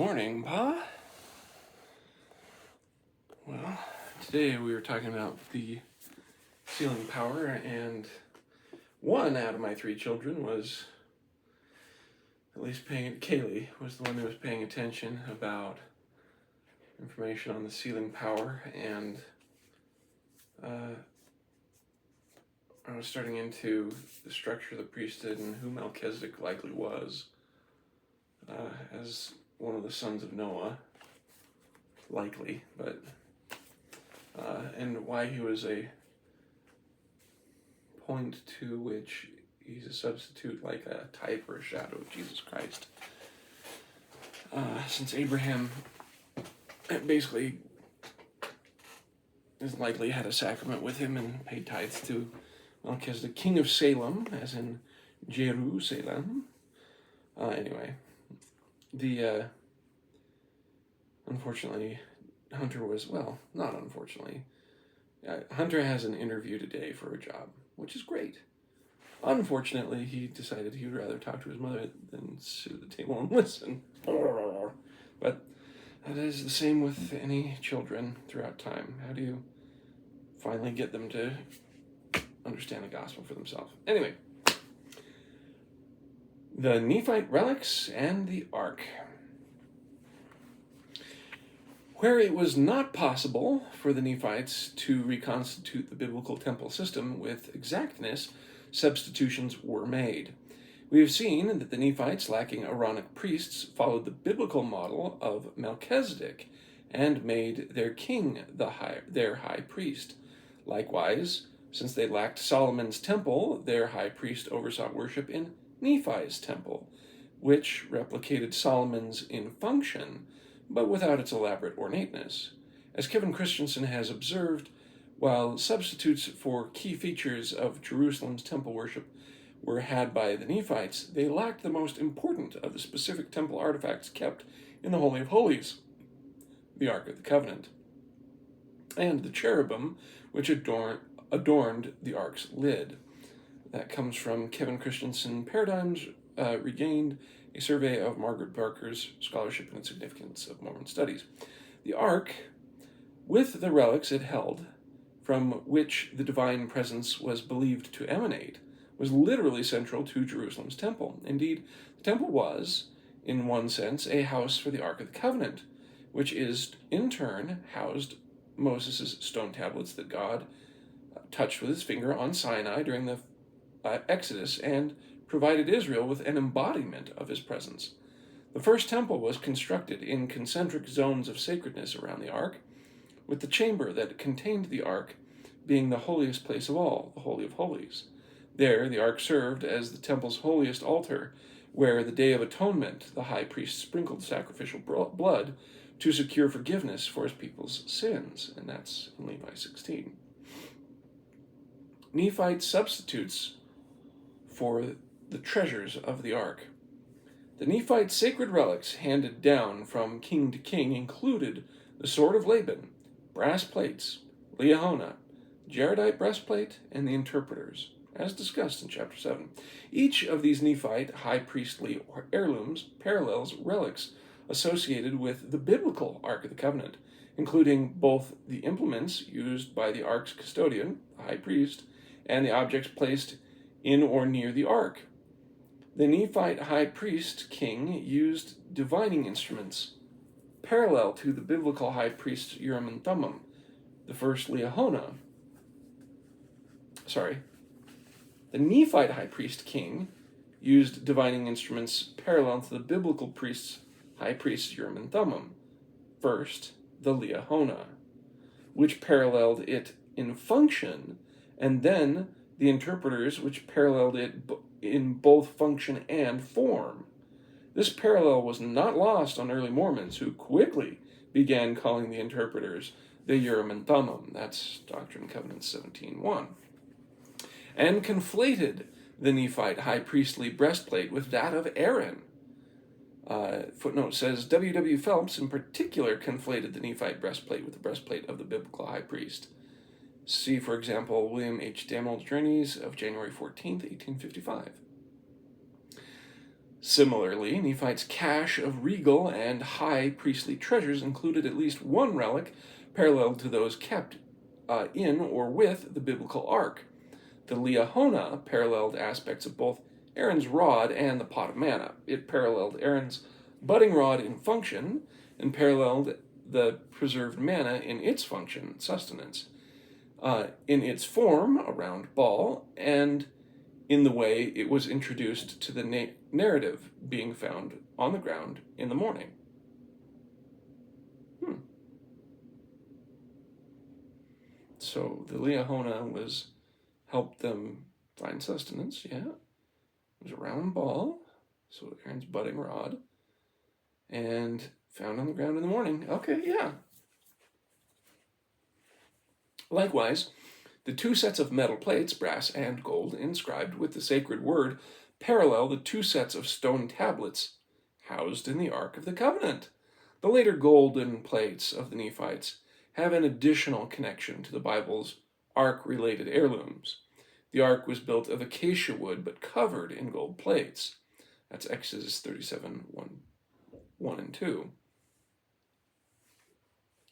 morning, Pa. Well, today we were talking about the sealing power, and one out of my three children was Kaylee was the one who was paying attention about information on the sealing power, and I was starting into the structure of the priesthood and who Melchizedek likely was as one of the sons of Noah, likely, but and why he was a point to which he's a substitute, like a type or a shadow of Jesus Christ. Since Abraham basically is likely had a sacrament with him and paid tithes to Melchizedek, king of Salem, as in Jerusalem. Anyway, unfortunately, Hunter was, well, not unfortunately. Hunter has an interview today for a job, which is great. Unfortunately, he decided he would rather talk to his mother than sit at the table and listen. But that is the same with any children throughout time. How do you finally get them to understand the gospel for themselves? Anyway, the Nephite relics and the Ark. Where it was not possible for the Nephites to reconstitute the biblical temple system with exactness, substitutions were made. We have seen that the Nephites, lacking Aaronic priests, followed the biblical model of Melchizedek and made their king their high priest. Likewise, since they lacked Solomon's temple, their high priest oversaw worship in Nephi's temple, which replicated Solomon's in function, but without its elaborate ornateness. As Kevin Christensen has observed, while substitutes for key features of Jerusalem's temple worship were had by the Nephites, they lacked the most important of the specific temple artifacts kept in the Holy of Holies, the Ark of the Covenant, and the cherubim which adorned the Ark's lid. That comes from Kevin Christensen, Paradigms Regained, a survey of Margaret Barker's Scholarship and Significance of Mormon Studies. The Ark, with the relics it held, from which the divine presence was believed to emanate, was literally central to Jerusalem's temple. Indeed, the temple was, in one sense, a house for the Ark of the Covenant, which is, in turn, housed Moses' stone tablets that God touched with his finger on Sinai during the Exodus and provided Israel with an embodiment of his presence. The first temple was constructed in concentric zones of sacredness around the Ark, with the chamber that contained the Ark being the holiest place of all, the Holy of Holies. There, the Ark served as the temple's holiest altar, where the Day of Atonement, the high priest sprinkled sacrificial blood to secure forgiveness for his people's sins, and that's in Levi 16. Nephite substitutes for the treasures of the Ark. The Nephite sacred relics handed down from king to king included the sword of Laban, brass plates, Liahona, jaredite breastplate, and the interpreters, as discussed in chapter 7. Each of these Nephite high priestly heirlooms parallels relics associated with the biblical Ark of the Covenant, including both the implements used by the Ark's custodian, the high priest, and the objects placed in or near the Ark. The Nephite high priest king used divining instruments, parallel to the biblical high priest's Urim and Thummim. The first Liahona, the Nephite high priest king used divining instruments parallel to the biblical high priest's Urim and Thummim. First, the Liahona, which paralleled it in function, and then the interpreters, which paralleled it in both function and form. This parallel was not lost on early Mormons, who quickly began calling the interpreters the Urim and Thummim. That's Doctrine and Covenants 17:1. And conflated the Nephite high priestly breastplate with that of Aaron. Footnote says, W. Phelps in particular conflated the Nephite breastplate with the breastplate of the biblical high priest. See, for example, William H. Damold's Journeys of January 14th, 1855. Similarly, Nephites' cache of regal and high priestly treasures included at least one relic parallel to those kept in or with the biblical ark. The Liahona paralleled aspects of both Aaron's rod and the pot of manna. It paralleled Aaron's budding rod in function and paralleled the preserved manna in its function, sustenance, in its form, a round ball, and in the way it was introduced to the narrative being found on the ground in the morning. So the Liahona helped them find sustenance, yeah. It was a round ball, so Aaron's budding rod, and found on the ground in the morning. Okay, yeah. Likewise, the two sets of metal plates, brass and gold, inscribed with the sacred word, parallel the two sets of stone tablets housed in the Ark of the Covenant. The later golden plates of the Nephites have an additional connection to the Bible's Ark-related heirlooms. The Ark was built of acacia wood but covered in gold plates. That's Exodus 37, 1 and 2.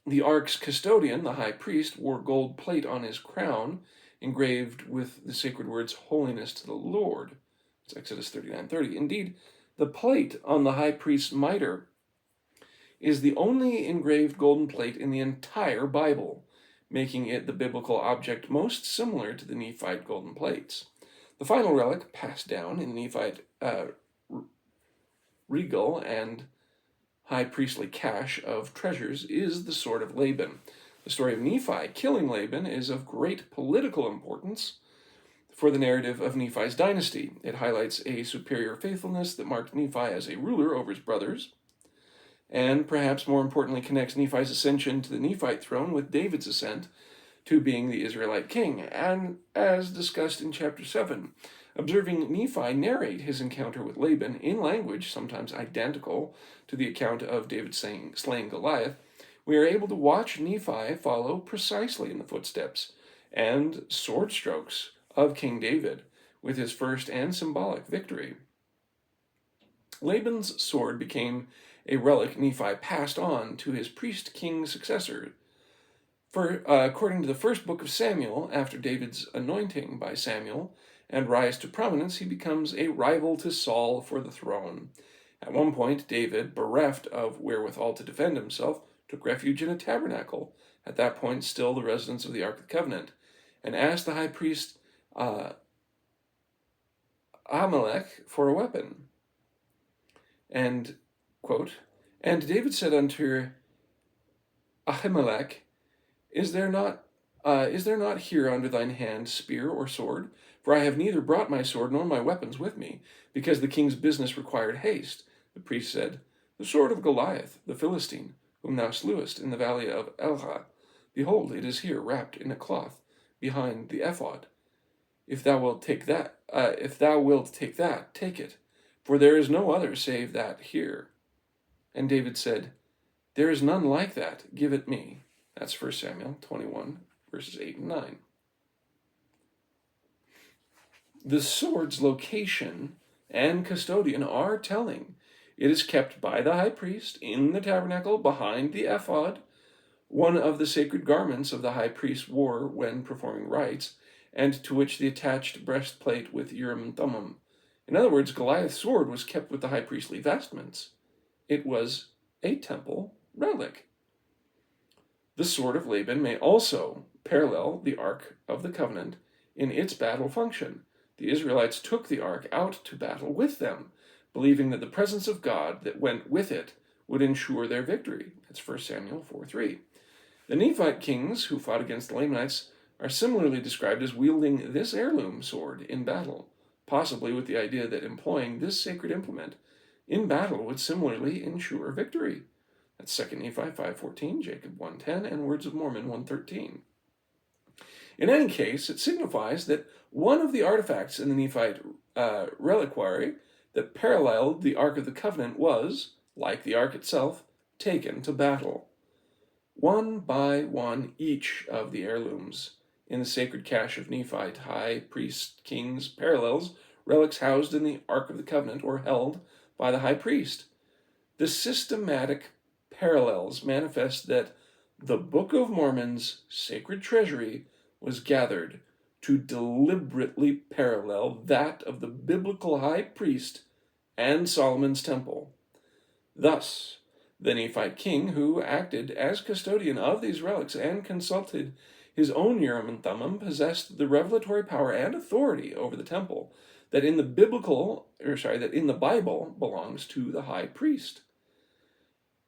The Ark's custodian, the high priest, wore gold plate on his crown, engraved with the sacred words, holiness to the Lord. It's Exodus 39:30. Indeed, the plate on the high priest's mitre is the only engraved golden plate in the entire Bible, making it the biblical object most similar to the Nephite golden plates. The final relic passed down in the Nephite regal and high priestly cache of treasures is the sword of Laban. The story of Nephi killing Laban is of great political importance for the narrative of Nephi's dynasty. It highlights a superior faithfulness that marked Nephi as a ruler over his brothers, and perhaps more importantly connects Nephi's ascension to the Nephite throne with David's ascent to being the Israelite king. And as discussed in chapter 7, observing Nephi narrate his encounter with Laban in language sometimes identical to the account of David slaying Goliath, we are able to watch Nephi follow precisely in the footsteps and sword strokes of King David with his first and symbolic victory. Laban's sword became a relic Nephi passed on to his priest-king successor. According to the first book of Samuel, after David's anointing by Samuel and rise to prominence, he becomes a rival to Saul for the throne. At one point, David, bereft of wherewithal to defend himself, took refuge in a tabernacle, at that point still the residence of the Ark of the Covenant, and asked the high priest Ahimelech for a weapon. And, quote, and David said unto Ahimelech, Is there not here under thine hand spear or sword? For I have neither brought my sword nor my weapons with me, because the king's business required haste. The priest said, The sword of Goliath, the Philistine, whom thou slewest in the valley of Elah. Behold, it is here wrapped in a cloth behind the ephod. If thou wilt take that, take it, for there is no other save that here. And David said, There is none like that, give it me. That's 1 Samuel 21, verses 8 and 9. The sword's location and custodian are telling. It is kept by the high priest in the tabernacle behind the ephod, one of the sacred garments of the high priest wore when performing rites, and to which the attached breastplate with Urim and Thummim. In other words, Goliath's sword was kept with the high priestly vestments. It was a temple relic. The sword of Laban may also parallel the Ark of the Covenant in its battle function. The Israelites took the Ark out to battle with them, believing that the presence of God that went with it would ensure their victory. That's 1 Samuel 4:3. The Nephite kings who fought against the Lamanites are similarly described as wielding this heirloom sword in battle, possibly with the idea that employing this sacred implement in battle would similarly ensure victory. That's 2 Nephi 5:14, Jacob 1:10, and Words of Mormon 1:13. In any case, it signifies that one of the artifacts in the Nephite reliquary that paralleled the Ark of the Covenant was, like the Ark itself, taken to battle. One by one, each of the heirlooms in the sacred cache of Nephite high priest kings parallels relics housed in the Ark of the Covenant or held by the high priest. The systematic parallels manifest that the Book of Mormon's sacred treasury was gathered to deliberately parallel that of the biblical high priest and Solomon's temple. Thus, the Nephite king, who acted as custodian of these relics and consulted his own Urim and Thummim, possessed the revelatory power and authority over the temple that in the Bible belongs to the high priest.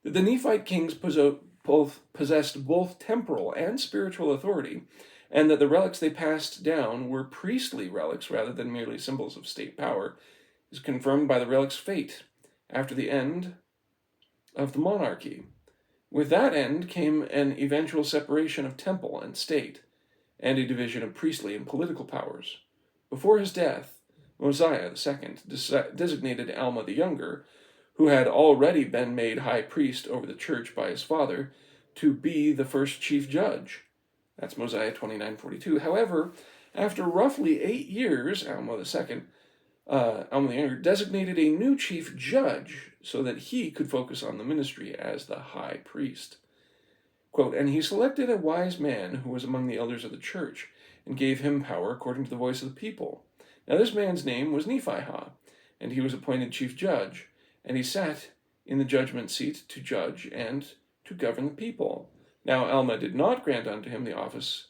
The Nephite kings possessed both temporal and spiritual authority, and that the relics they passed down were priestly relics rather than merely symbols of state power is confirmed by the relic's fate after the end of the monarchy. With that end came an eventual separation of temple and state, and a division of priestly and political powers. Before his death, Mosiah II designated Alma the Younger, who had already been made high priest over the church by his father, to be the first chief judge. That's Mosiah 29:42. However, after roughly 8 years, Alma the Younger designated a new chief judge so that he could focus on the ministry as the high priest. Quote, and he selected a wise man who was among the elders of the church and gave him power according to the voice of the people. Now this man's name was Nephiha, and he was appointed chief judge, and he sat in the judgment seat to judge and to govern the people. Now Alma did not grant unto him the office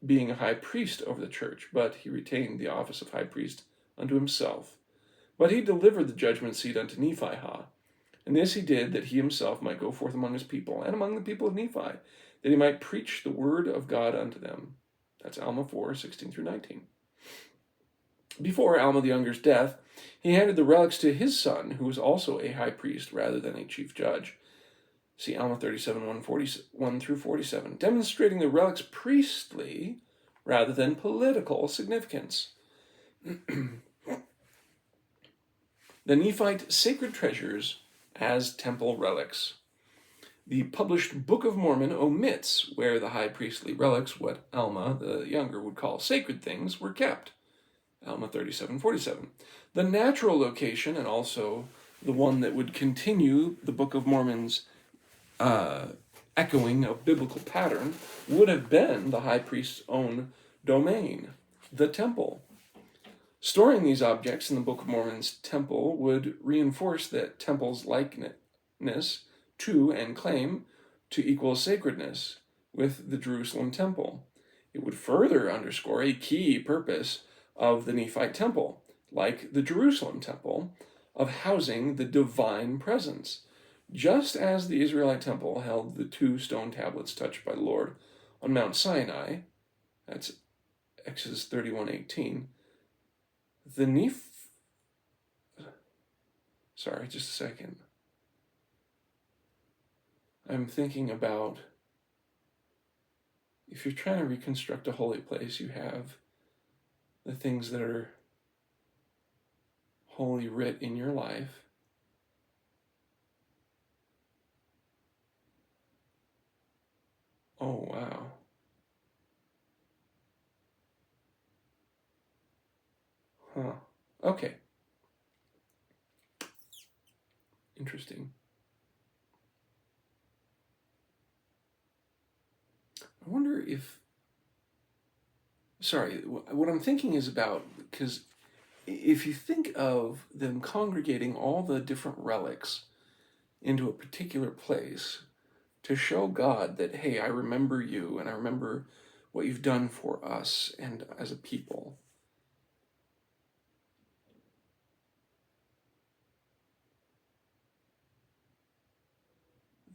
being a high priest over the church, but he retained the office of high priest unto himself. But he delivered the judgment seat unto Nephiha, and this he did that he himself might go forth among his people, and among the people of Nephi, that he might preach the word of God unto them. That's Alma 4:16-19. Before Alma the Younger's death, he handed the relics to his son, who was also a high priest rather than a chief judge. See Alma 37:1-47, demonstrating the relics' priestly rather than political significance. The Nephite sacred treasures as temple relics. The published Book of Mormon omits where the high priestly relics, what Alma the Younger would call sacred things, were kept. Alma 37:47. The natural location, and also the one that would continue the Book of Mormon's echoing of biblical pattern, would have been the high priest's own domain, the temple. Storing these objects in the Book of Mormon's temple would reinforce that temple's likeness to and claim to equal sacredness with the Jerusalem temple. It would further underscore a key purpose of the Nephite temple, like the Jerusalem temple, of housing the divine presence, just as the Israelite temple held the 2 stone tablets touched by the Lord on Mount Sinai. That's Exodus 31:18. Sorry, just a second. I'm thinking about, if you're trying to reconstruct a holy place, you have the things that are holy writ in your life. Oh, wow. Huh. Okay. Interesting. I wonder if... Sorry, what I'm thinking is about, because if you think of them congregating all the different relics into a particular place to show God that, hey, I remember you, and I remember what you've done for us and as a people.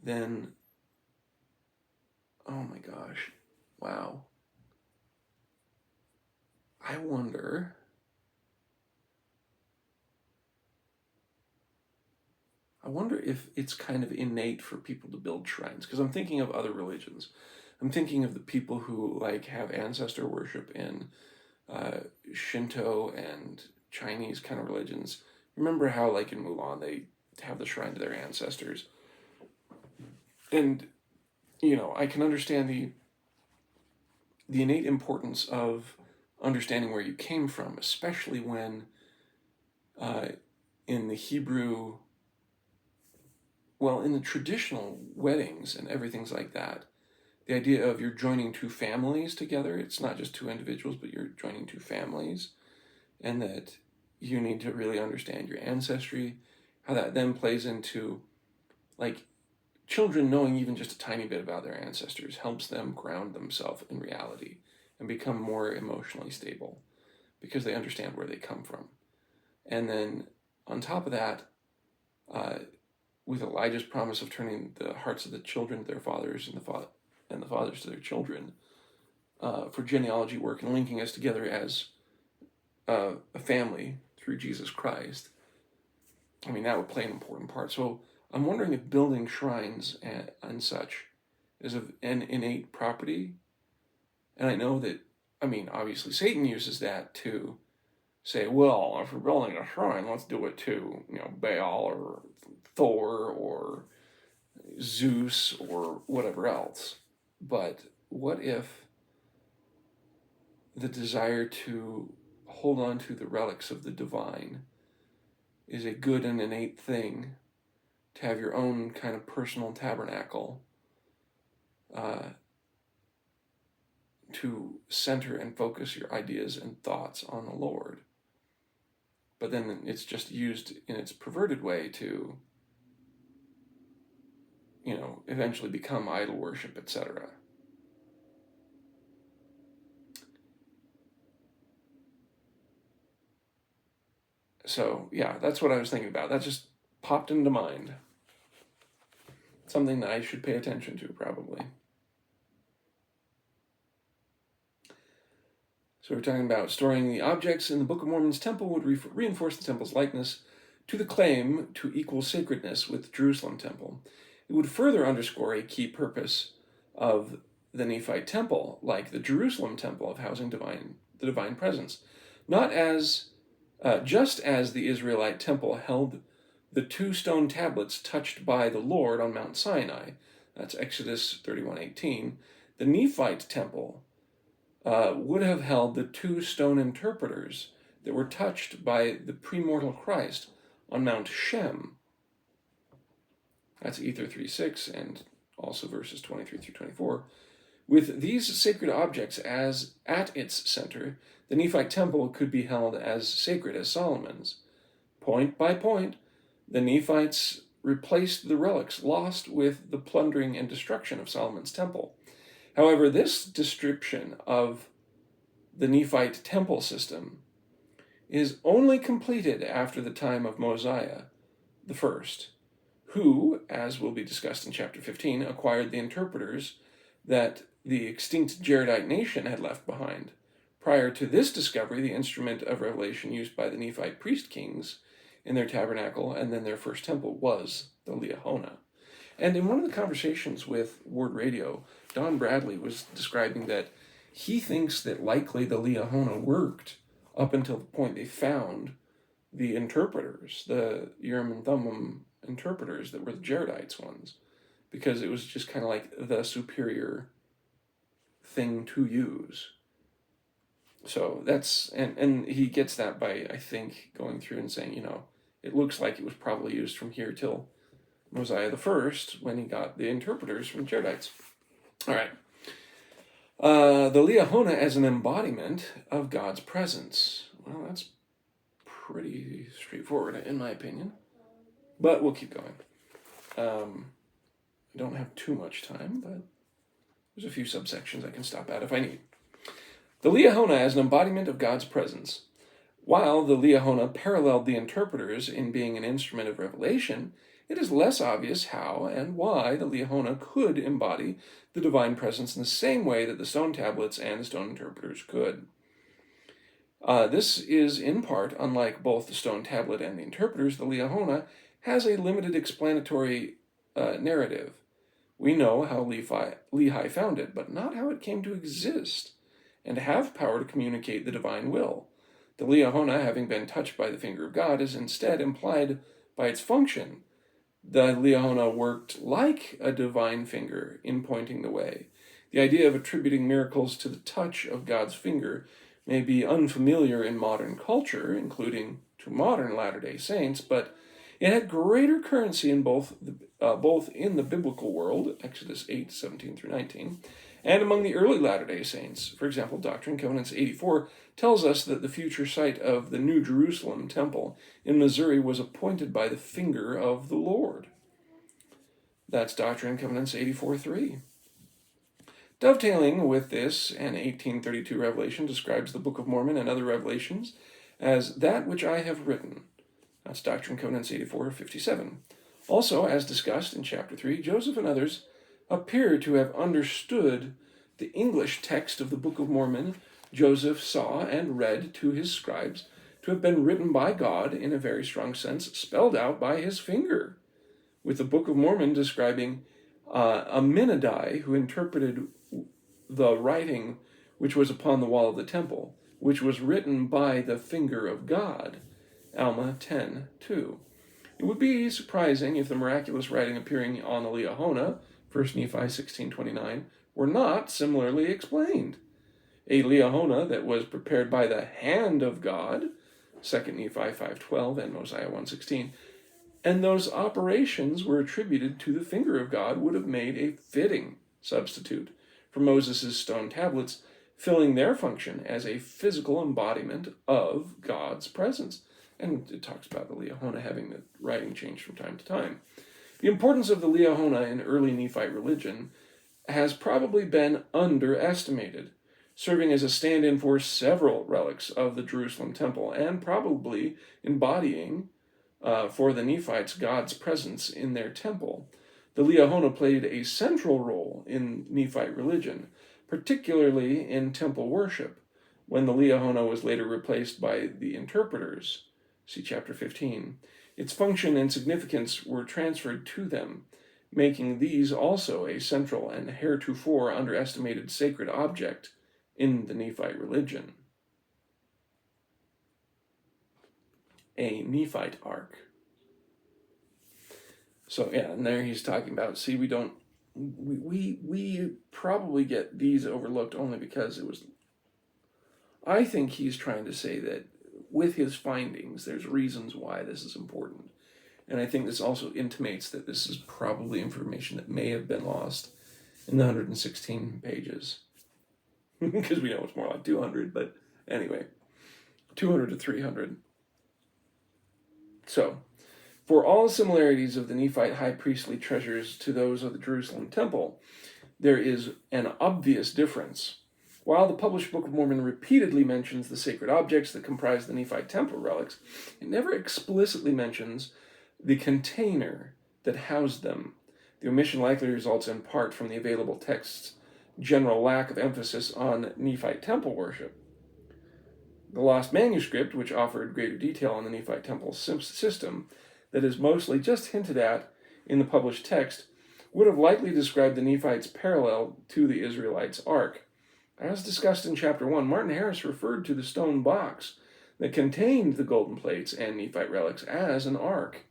Then, oh my gosh, wow. I wonder if it's kind of innate for people to build shrines, because I'm thinking of other religions. I'm thinking of the people who have ancestor worship in Shinto and Chinese kind of religions. Remember how in Mulan they have the shrine to their ancestors? And, I can understand the innate importance of understanding where you came from, especially when in the Hebrew, well, in the traditional weddings and everything's like that, the idea of you're joining two families together, it's not just two individuals, but you're joining two families, and that you need to really understand your ancestry, how that then plays into, like, children knowing even just a tiny bit about their ancestors helps them ground themselves in reality and become more emotionally stable because they understand where they come from. And then on top of that, with Elijah's promise of turning the hearts of the children to their fathers and the fathers to their children, for genealogy work and linking us together as a family through Jesus Christ, I mean, that would play an important part. So I'm wondering if building shrines and such is an innate property. And I know that, I mean, obviously Satan uses that to say, well, if we're building a shrine, let's do it to, Baal or Thor or Zeus or whatever else. But what if the desire to hold on to the relics of the divine is a good and innate thing, to have your own kind of personal tabernacle, to center and focus your ideas and thoughts on the Lord. But then it's just used in its perverted way to, eventually become idol worship, etc. So, yeah, that's what I was thinking about. That just popped into mind. Something that I should pay attention to, probably. So we're talking about storing the objects in the Book of Mormon's temple would reinforce the temple's likeness to the claim to equal sacredness with the Jerusalem temple. It would further underscore a key purpose of the Nephite temple, like the Jerusalem temple, of housing the divine presence. Not as, just as the Israelite temple held the 2 stone tablets touched by the Lord on Mount Sinai, that's Exodus 31:18, the Nephite temple would have held the 2 stone interpreters that were touched by the premortal Christ on Mount Shem. That's Ether 3:6 and also verses 23 through 24. With these sacred objects as at its center, the Nephite temple could be held as sacred as Solomon's. Point by point, the Nephites replaced the relics lost with the plundering and destruction of Solomon's temple. However, this description of the Nephite temple system is only completed after the time of Mosiah the First, who, as will be discussed in chapter 15, acquired the interpreters that the extinct Jaredite nation had left behind. Prior to this discovery, the instrument of revelation used by the Nephite priest kings in their tabernacle and then their first temple was the Liahona. And in one of the conversations with Ward Radio, Don Bradley was describing that he thinks that likely the Liahona worked up until the point they found the interpreters, the Urim and Thummim interpreters that were the Jaredites ones, because it was just kind of like the superior thing to use. So that's, and he gets that by, I think, going through and saying, it looks like it was probably used from here till Mosiah the First, when he got the interpreters from the Jaredites. All right. The Liahona as an embodiment of God's presence. Well, that's pretty straightforward, in my opinion. But we'll keep going. I don't have too much time, but there's a few subsections I can stop at if I need. The Liahona as an embodiment of God's presence. While the Liahona paralleled the interpreters in being an instrument of revelation, it is less obvious how and why the Liahona could embody the divine presence in the same way that the stone tablets and the stone interpreters could. This is in part, unlike both the stone tablet and the interpreters, the Liahona has a limited explanatory narrative. We know how Lehi found it, but not how it came to exist and have power to communicate the divine will. The Liahona, having been touched by the finger of God, is instead implied by its function. The Liahona worked like a divine finger in pointing the way. The idea of attributing miracles to the touch of God's finger may be unfamiliar in modern culture, including to to modern Latter-day Saints, but it had greater currency in both in the biblical world, Exodus 8:17 through 19, and among the early Latter-day Saints. For example, Doctrine and Covenants 84 tells us that the future site of the New Jerusalem temple in Missouri was appointed by the finger of the Lord. That's Doctrine and Covenants 84:3. Dovetailing with this, an 1832 revelation describes the Book of Mormon and other revelations as that which I have written. That's Doctrine and Covenants 84:57. Also, as discussed in chapter 3, Joseph and others appear to have understood the English text of the Book of Mormon Joseph saw and read to his scribes to have been written by God in a very strong sense, spelled out by his finger, with the Book of Mormon describing Aminadai, who interpreted the writing which was upon the wall of the temple, which was written by the finger of God, Alma 10:2. It would be surprising if the miraculous writing appearing on the Liahona, 1 Nephi 16:29, were not similarly explained. A Liahona that was prepared by the hand of God, 2 Nephi 5:12 and Mosiah 1:16, and those operations were attributed to the finger of God, would have made a fitting substitute for Moses' stone tablets, filling their function as a physical embodiment of God's presence. And it talks about the Liahona having the writing changed from time to time. The importance of the Liahona in early Nephite religion has probably been underestimated, serving as a stand-in for several relics of the Jerusalem temple, and probably embodying for the Nephites God's presence in their temple. The Liahona played a central role in Nephite religion, particularly in temple worship, when the Liahona was later replaced by the interpreters. See chapter 15. Its function and significance were transferred to them, making these also a central and heretofore underestimated sacred object in the Nephite religion. A Nephite ark. So yeah, and there he's talking about, see, we probably get these overlooked only because it was, I think he's trying to say that with his findings, there's reasons why this is important. And I think this also intimates that this is probably information that may have been lost in the 116 pages. Because we know it's more like 200, but anyway, 200 to 300. So, for all similarities of the Nephite high priestly treasures to those of the Jerusalem temple, there is an obvious difference. While the published Book of Mormon repeatedly mentions the sacred objects that comprise the Nephite temple relics, it never explicitly mentions the container that housed them. The omission likely results in part from the available text's general lack of emphasis on Nephite temple worship. The lost manuscript, which offered greater detail on the Nephite temple system, that is mostly just hinted at in the published text, would have likely described the Nephites parallel to the Israelites' ark. As discussed in chapter 1, Martin Harris referred to the stone box that contained the golden plates and Nephite relics as an ark.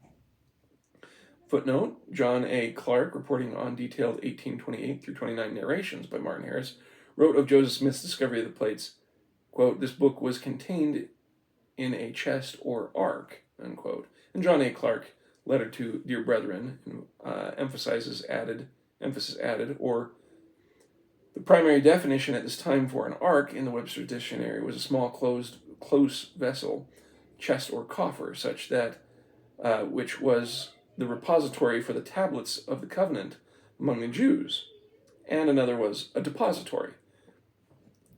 Footnote, John A. Clark, reporting on detailed 1828 through 29 narrations by Martin Harris, wrote of Joseph Smith's discovery of the plates, quote, "This book was contained in a chest or ark," unquote. And John A. Clark, letter to Dear Brethren, emphasis added, or the primary definition at this time for an ark in the Webster's Dictionary was a small close vessel, chest or coffer, such that which was the repository for the tablets of the covenant among the Jews, and another was a depository.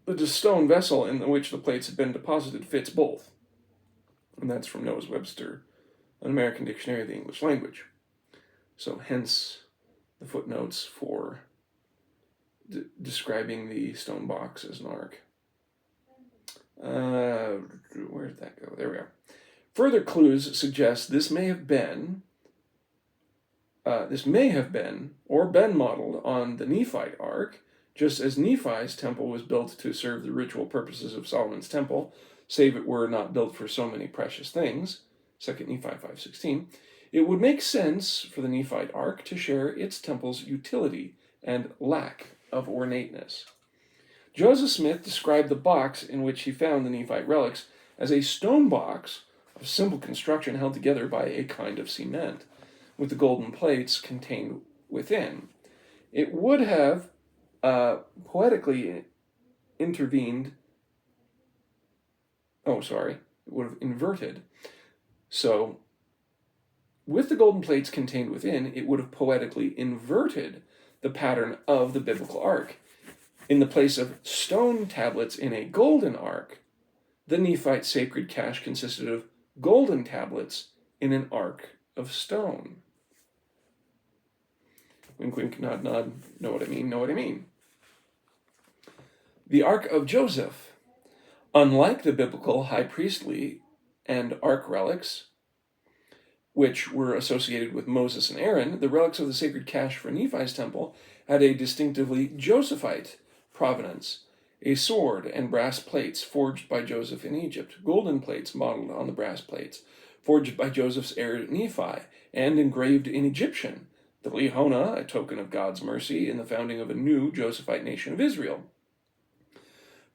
The stone vessel in which the plates had been deposited fits both, and that's from Noah's Webster, an American Dictionary of the English Language. So hence the footnotes for describing the stone box as an ark. Where did that go? There we are. Further clues suggest this may have been or been modeled on the Nephite ark, just as Nephi's temple was built to serve the ritual purposes of Solomon's temple, save it were not built for so many precious things, 2 Nephi 5:16, it would make sense for the Nephite ark to share its temple's utility and lack of ornateness. Joseph Smith described the box in which he found the Nephite relics as a stone box of simple construction held together by a kind of cement, with the golden plates contained within. It would have poetically intervened. It would have inverted. So, with the golden plates contained within, it would have poetically inverted the pattern of the biblical ark. In the place of stone tablets in a golden ark, the Nephite sacred cache consisted of golden tablets in an ark of stone. Wink, wink, nod, nod. Know what I mean, know what I mean. The Ark of Joseph. Unlike the biblical high priestly and ark relics, which were associated with Moses and Aaron, the relics of the sacred cache for Nephi's temple had a distinctively Josephite provenance. A sword and brass plates forged by Joseph in Egypt, golden plates modeled on the brass plates, forged by Joseph's heir Nephi, and engraved in Egyptian, the Lihona, a token of God's mercy in the founding of a new Josephite nation of Israel.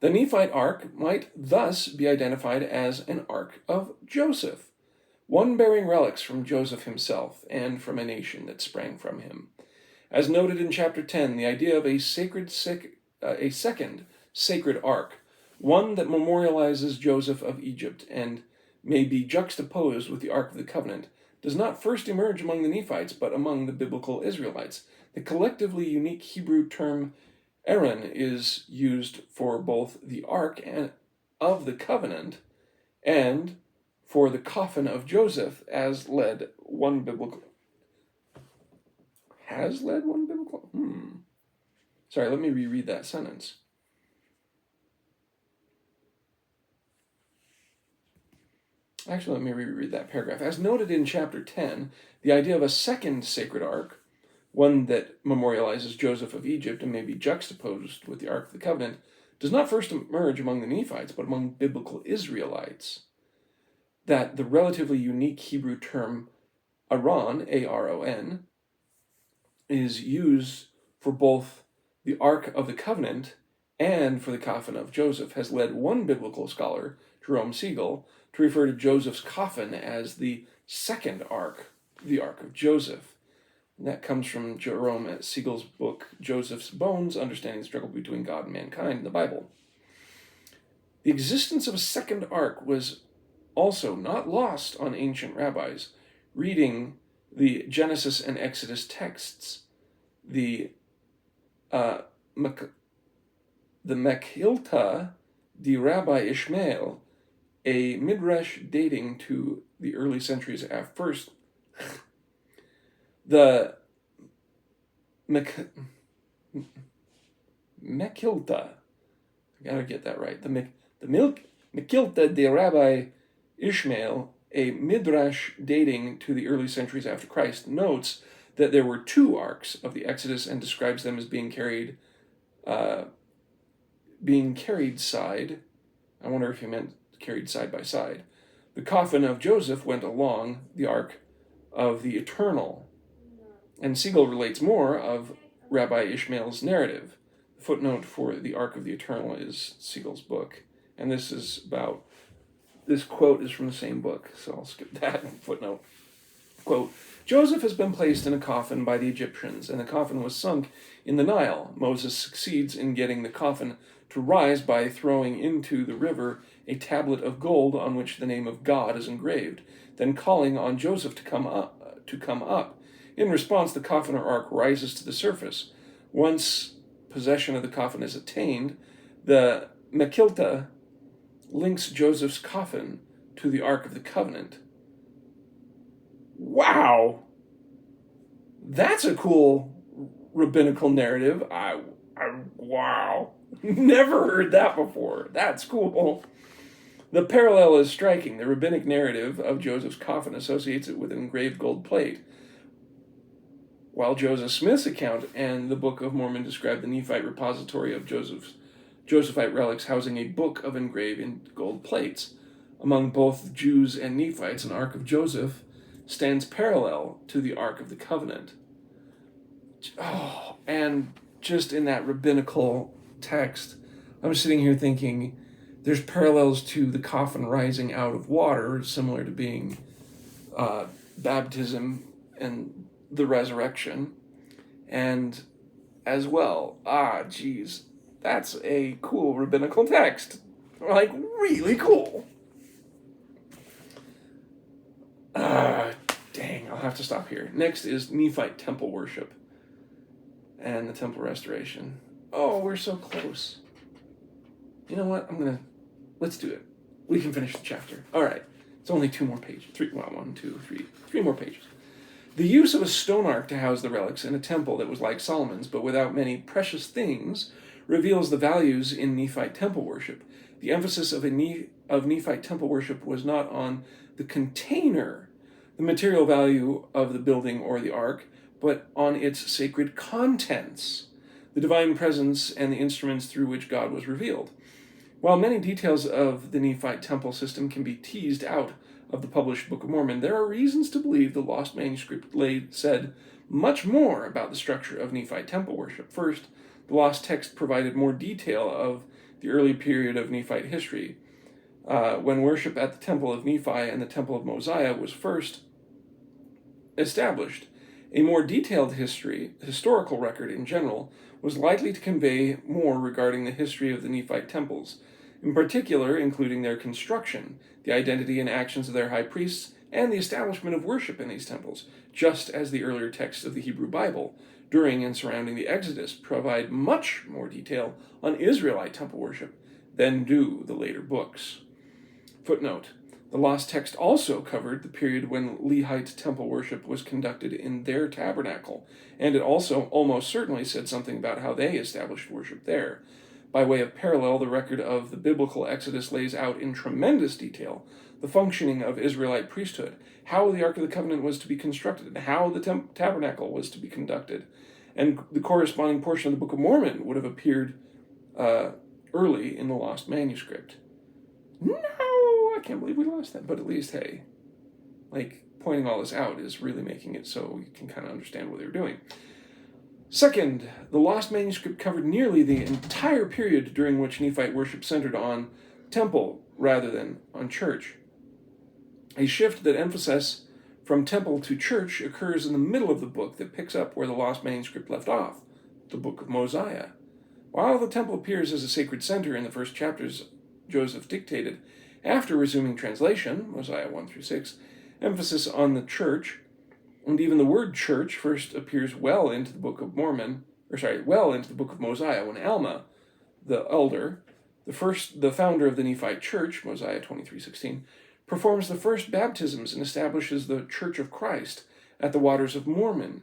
The Nephite ark might thus be identified as an ark of Joseph, one bearing relics from Joseph himself and from a nation that sprang from him. As noted in chapter 10, the idea of a second sacred ark, one that memorializes Joseph of Egypt and may be juxtaposed with the Ark of the Covenant, does not first emerge among the Nephites, but among the biblical Israelites. The collectively unique Hebrew term Aaron is used for both the Ark of the Covenant and for the coffin of Joseph has led one biblical. Sorry, let me reread that sentence. Actually, let me reread that paragraph. As noted in chapter 10, the idea of a second sacred ark, one that memorializes Joseph of Egypt and may be juxtaposed with the Ark of the Covenant, does not first emerge among the Nephites, but among biblical Israelites. That the relatively unique Hebrew term Aaron, A-R-O-N, is used for both the Ark of the Covenant and for the coffin of Joseph has led one biblical scholar, Jerome Siegel, to refer to Joseph's coffin as the second ark, the Ark of Joseph. And that comes from Jerome Siegel's book, Joseph's Bones, Understanding the Struggle Between God and Mankind in the Bible. The existence of a second ark was also not lost on ancient rabbis. Reading the Genesis and Exodus texts, the Mechilta de Rabbi Ishmael, a midrash dating to the early centuries at first. The Mechilta, I gotta get that right. The Mechilta de Rabbi Ishmael, a midrash dating to the early centuries after Christ, notes that there were two arks of the Exodus and describes them as being carried side. I wonder if he meant carried side by side. The coffin of Joseph went along the Ark of the Eternal. And Siegel relates more of Rabbi Ishmael's narrative. The footnote for the Ark of the Eternal is Siegel's book. And this quote is from the same book, so I'll skip that footnote. Quote, Joseph has been placed in a coffin by the Egyptians, and the coffin was sunk in the Nile. Moses succeeds in getting the coffin to rise by throwing into the river a tablet of gold on which the name of God is engraved, then calling on Joseph to come up. In response, the coffin or ark rises to the surface. Once possession of the coffin is attained, the Mechilta links Joseph's coffin to the Ark of the Covenant. Wow! That's a cool rabbinical narrative. Wow. Never heard that before. That's cool. The parallel is striking. The rabbinic narrative of Joseph's coffin associates it with an engraved gold plate, while Joseph Smith's account and the Book of Mormon describe the Nephite repository of Josephite relics housing a book of engraved gold plates. Among both Jews and Nephites, an Ark of Joseph stands parallel to the Ark of the Covenant. Oh, and just in that rabbinical text, I'm sitting here thinking, There's parallels to the coffin rising out of water, similar to being baptism and the resurrection. And as well, geez, that's a cool rabbinical text. Like, really cool. Dang, I'll have to stop here. Next is Nephite temple worship and the temple restoration. Oh, we're so close. You know what? Let's do it. We can finish the chapter. All right. It's only 2 more pages. 3 more pages. The use of a stone ark to house the relics in a temple that was like Solomon's, but without many precious things, reveals the values in Nephite temple worship. The emphasis of Nephite temple worship was not on the container, the material value of the building or the ark, but on its sacred contents, the divine presence and the instruments through which God was revealed. While many details of the Nephite temple system can be teased out of the published Book of Mormon, there are reasons to believe the lost manuscript said much more about the structure of Nephite temple worship. First, the lost text provided more detail of the early period of Nephite history, when worship at the Temple of Nephi and the Temple of Mosiah was first established. A more detailed historical record in general, was likely to convey more regarding the history of the Nephite temples, in particular including their construction, the identity and actions of their high priests, and the establishment of worship in these temples, just as the earlier texts of the Hebrew Bible, during and surrounding the Exodus, provide much more detail on Israelite temple worship than do the later books. Footnote: the lost text also covered the period when Lehite temple worship was conducted in their tabernacle, and it also almost certainly said something about how they established worship there. By way of parallel, the record of the biblical Exodus lays out in tremendous detail the functioning of Israelite priesthood, how the Ark of the Covenant was to be constructed, and how the tabernacle was to be conducted. And the corresponding portion of the Book of Mormon would have appeared early in the lost manuscript. No, I can't believe we lost that, but at least, hey, like, pointing all this out is really making it so you can kind of understand what they were doing. Second, the lost manuscript covered nearly the entire period during which Nephite worship centered on temple rather than on church. A shift that emphasis from temple to church occurs in the middle of the book that picks up where the lost manuscript left off, the Book of Mosiah. While the temple appears as a sacred center in the first chapters Joseph dictated, after resuming translation, Mosiah 1-6, emphasis on the church, and even the word church first appears well into the Book of Mosiah, when Alma, the elder, the founder of the Nephite church, Mosiah 23:16, performs the first baptisms and establishes the Church of Christ at the Waters of Mormon.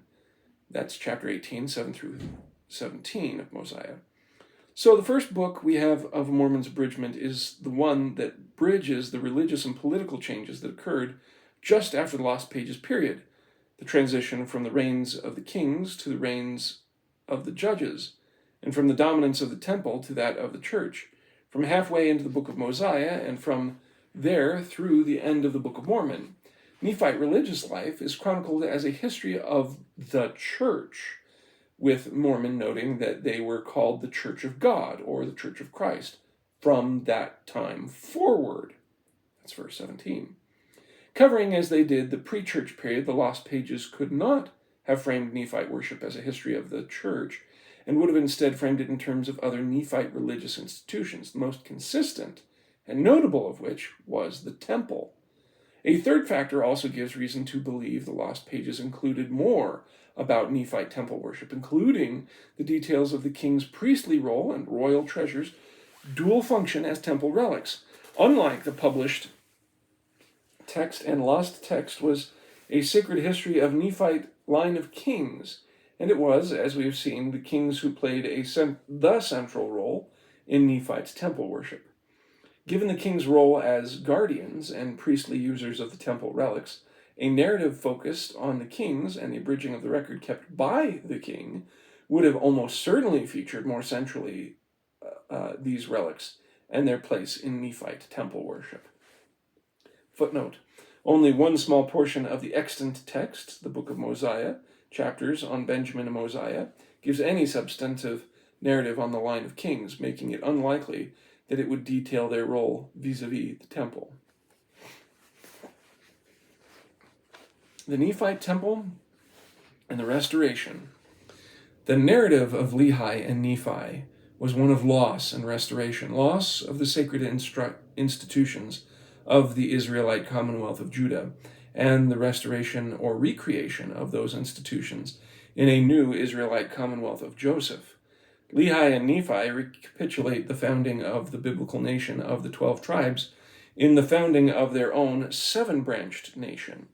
That's chapter 18, 7-17 of Mosiah. So the first book we have of Mormon's abridgment is the one that bridges the religious and political changes that occurred just after the Lost Pages period, the transition from the reigns of the kings to the reigns of the judges, and from the dominance of the temple to that of the church, from halfway into the Book of Mosiah and from there through the end of the Book of Mormon. Nephite religious life is chronicled as a history of the church, with Mormon noting that they were called the Church of God, or the Church of Christ, from that time forward. That's verse 17. Covering as they did the pre-church period, the Lost Pages could not have framed Nephite worship as a history of the church, and would have instead framed it in terms of other Nephite religious institutions, the most consistent and notable of which was the temple. A third factor also gives reason to believe the Lost Pages included more about Nephite temple worship, including the details of the king's priestly role and royal treasures' dual function as temple relics. Unlike the published text and lost text was a sacred history of Nephite line of kings, and it was, as we have seen, the kings who played the central role in Nephite's temple worship. Given the king's role as guardians and priestly users of the temple relics, a narrative focused on the kings and the abridging of the record kept by the king would have almost certainly featured more centrally these relics and their place in Nephite temple worship. Footnote: only one small portion of the extant text, the Book of Mosiah, chapters on Benjamin and Mosiah, gives any substantive narrative on the line of kings, making it unlikely that it would detail their role vis-a-vis the temple. The Nephite temple and the restoration. The narrative of Lehi and Nephi was one of loss and restoration, loss of the sacred institutions of the Israelite Commonwealth of Judah, and the restoration or recreation of those institutions in a new Israelite Commonwealth of Joseph. Lehi and Nephi recapitulate the founding of the biblical nation of the 12 tribes in the founding of their own 7-branched nation.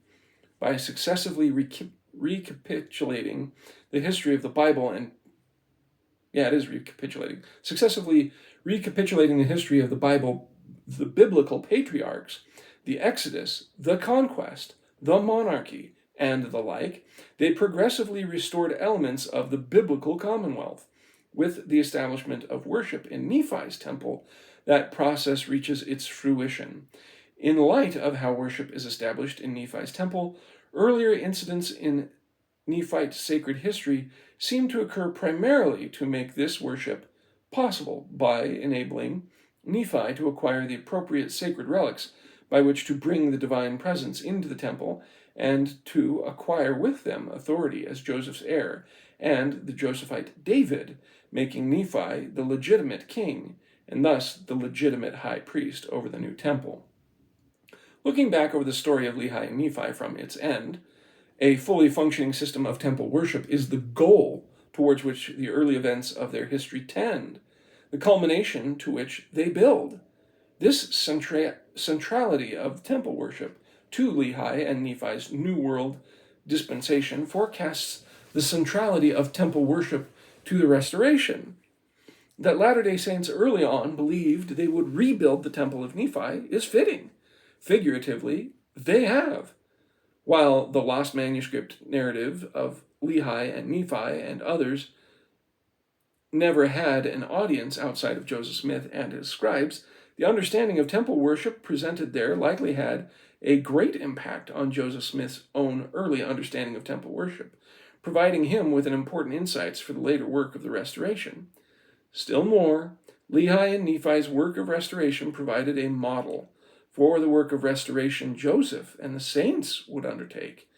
By successively recapitulating the history of the Bible successively recapitulating the history of the Bible, the biblical patriarchs, the Exodus, the conquest, the monarchy, and the like, they progressively restored elements of the biblical commonwealth. With the establishment of worship in Nephi's temple, that process reaches its fruition. In light of how worship is established in Nephi's temple, earlier incidents in Nephite sacred history seem to occur primarily to make this worship possible by enabling Nephi to acquire the appropriate sacred relics by which to bring the divine presence into the temple and to acquire with them authority as Joseph's heir, and the Josephite David, making Nephi the legitimate king, and thus the legitimate high priest over the new temple. Looking back over the story of Lehi and Nephi from its end, a fully functioning system of temple worship is the goal towards which the early events of their history tend, the culmination to which they build. This centrality of temple worship to Lehi and Nephi's New World dispensation forecasts the centrality of temple worship to the restoration. That Latter-day Saints early on believed they would rebuild the temple of Nephi is fitting. Figuratively, they have. While the lost manuscript narrative of Lehi and Nephi and others never had an audience outside of Joseph Smith and his scribes, the understanding of temple worship presented there likely had a great impact on Joseph Smith's own early understanding of temple worship, providing him with an important insights for the later work of the restoration. Still more, Lehi and Nephi's work of restoration provided a model for the work of restoration Joseph and the saints would undertake.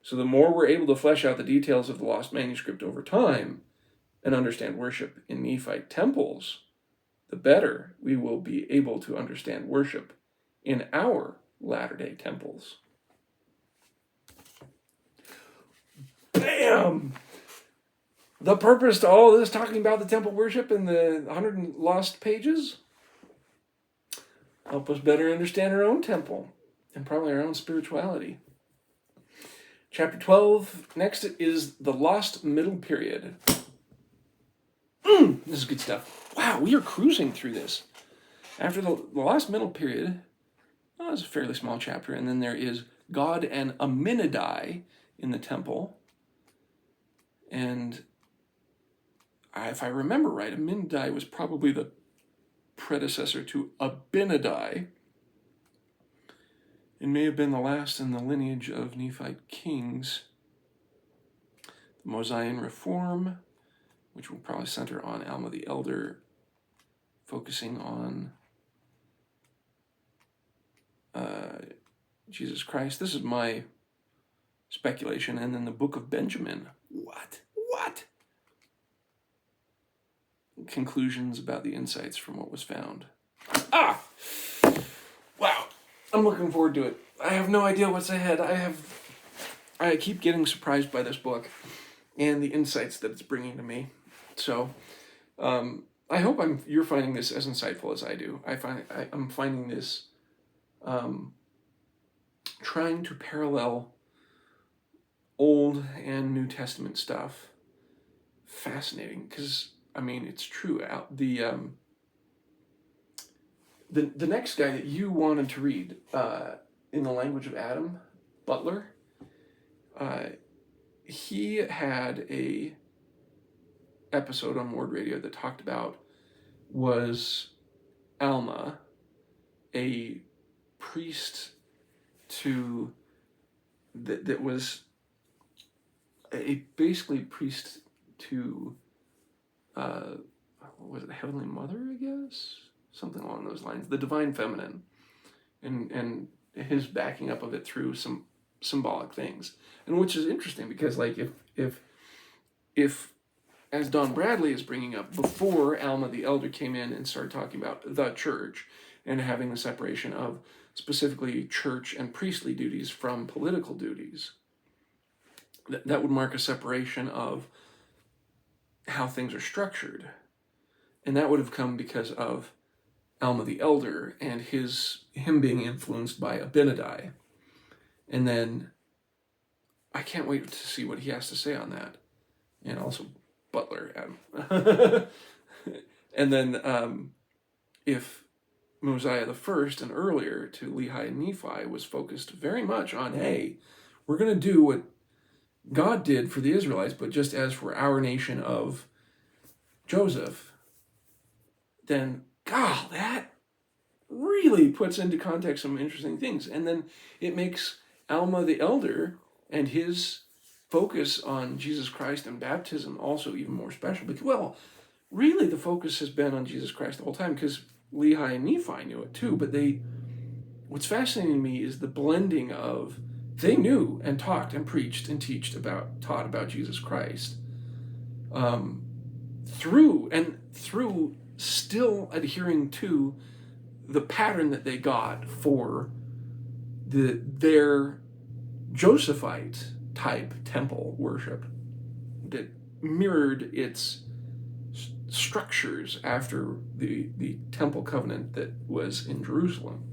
So the more we're able to flesh out the details of the lost manuscript over time and understand worship in Nephite temples, the better we will be able to understand worship in our Latter-day temples. Bam! The purpose to all of this, talking about the temple worship in the 100 lost pages, help us better understand our own temple and probably our own spirituality. Chapter 12, next is the lost middle period. This is good stuff. Wow, we are cruising through this. After the lost middle period, it's a fairly small chapter, and then there is God and Aminadai in the temple. And if I remember right, Aminadai was probably the predecessor to Abinadi. It may have been the last in the lineage of Nephite kings. The Mosaic Reform, which will probably center on Alma the Elder, focusing on Jesus Christ. This is my speculation. And then the Book of Benjamin. What? Conclusions about the insights from what was found. Wow. I'm looking forward to it. I have no idea what's ahead. I keep getting surprised by this book and the insights that it's bringing to me. So, I hope you're finding this as insightful as I do. I'm finding this trying to parallel Old and New Testament stuff fascinating, because it's true. The next guy that you wanted to read, In the Language of Adam, Butler, he had a episode on Word Radio that talked about, was Alma a priest that was basically priest to, was it Heavenly Mother, I guess? something along those lines, the divine feminine, and his backing up of it through some symbolic things, and which is interesting because like if as Don Bradley is bringing up, before Alma the Elder came in and started talking about the church and having the separation of specifically church and priestly duties from political duties, that would mark a separation of how things are structured. And that would have come because of Alma the Elder and him being influenced by Abinadi. And then I can't wait to see what he has to say on that. And also Butler, Adam. And then if Mosiah the First and earlier to Lehi and Nephi was focused very much on, hey, we're going to do what God did for the Israelites, but just as for our nation of Joseph, then, God, that really puts into context some interesting things. And then it makes Alma the Elder and his focus on Jesus Christ and baptism also even more special. Because, well, really the focus has been on Jesus Christ the whole time, because Lehi and Nephi knew it too, but what's fascinating to me is the blending of, they knew and talked and preached and taught about Jesus Christ through still adhering to the pattern that they got for their Josephite type temple worship that mirrored its structures after the temple covenant that was in Jerusalem.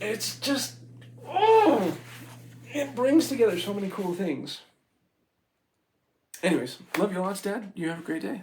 It's just, it brings together so many cool things. Anyways, love you lots, Dad. You have a great day.